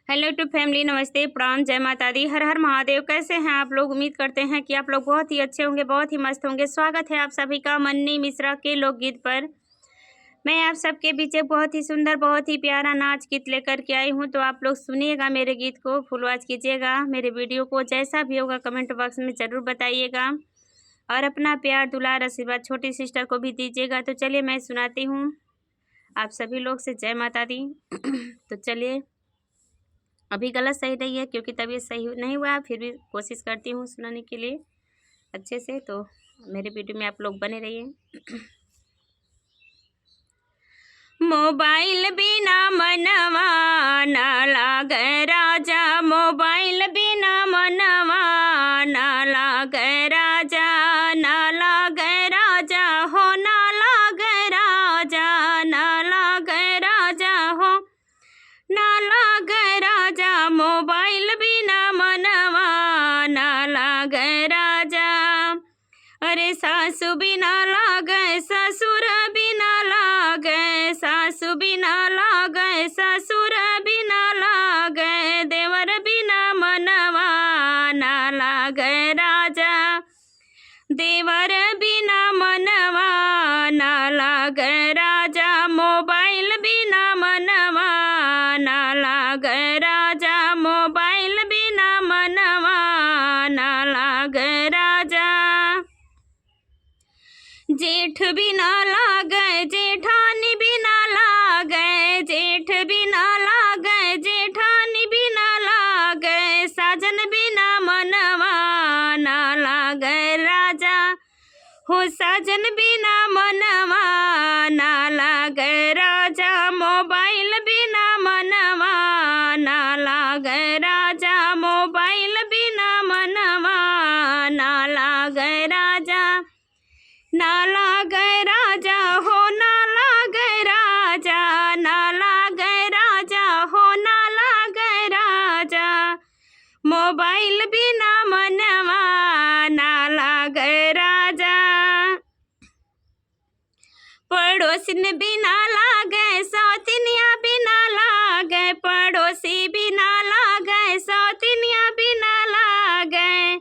Hello two family, नमस्ते, प्रणाम, जय माता दी, हर हर महादेव। कैसे हैं आप लोग? उम्मीद करते हैं कि आप लोग बहुत ही अच्छे होंगे, बहुत ही मस्त होंगे। स्वागत है आप सभी का मन्नी मिश्रा के लोकगीत पर। मैं आप सबके बीच एक बहुत ही सुंदर, बहुत ही प्यारा नाच गीत लेकर के आई हूं, तो आप लोग सुनिएगा मेरे गीत को, फुल वॉच कीजिएगा मेरे वीडियो को। जैसा भी होगा कमेंट बॉक्स में ज़रूर बताइएगा और अपना प्यार दुलार आशीर्वाद छोटी सिस्टर को भी दीजिएगा। तो चलिए मैं सुनाती हूँ आप सभी लोग से, जय माता दी। तो चलिए, अभी गलत सही नहीं है क्योंकि तबीयत सही नहीं हुआ, फिर भी कोशिश करती हूँ सुनाने के लिए अच्छे से। तो मेरे वीडियो में आप लोग बने रहिए। मोबाइल बिना मनवा ना लागे राजा, मोबाइल बिना मनवा ना लागे राजा, ना लागे राजा हो, ना लागे राजा, ना लागे राजा हो, ना लागे राजा, मोबाइल बिना मनवा ना लागे राजा। अरे सासु बिना लागे, ससुर बिना लागे, सासु बिना लागे, ससुर बिना लागे, देवर बिना मनवा ना लागे राजा, देवर बिना मनवा ना लागे राजा, मोबाइल बिना मनवा ना लागे राजा, मोबाइल बिना मनवा ना लागे राजा। जेठ बिना लागे, जेठानी बिना लागे, जेठ बिना लागे, जेठानी बिना लागे, साजन बिना मनवा ना लागे राजा हो, साजन बिना मनवा ना लागे राजा, मोबाइल बिना मनवा ना लागे राजा, मोबाइल बिना मनवा ना लागे राजा, ना लागे राजा हो, ना लागे राजा, ना लागे राजा हो, ना लागे राजा, मोबाइल बिना मनवा ना लागे राजा। पड़ोसिन बिना लागे, सौतिनिया बिना लागे, पड़ोसी बिना लागे, सौतिनिया बिना लागे,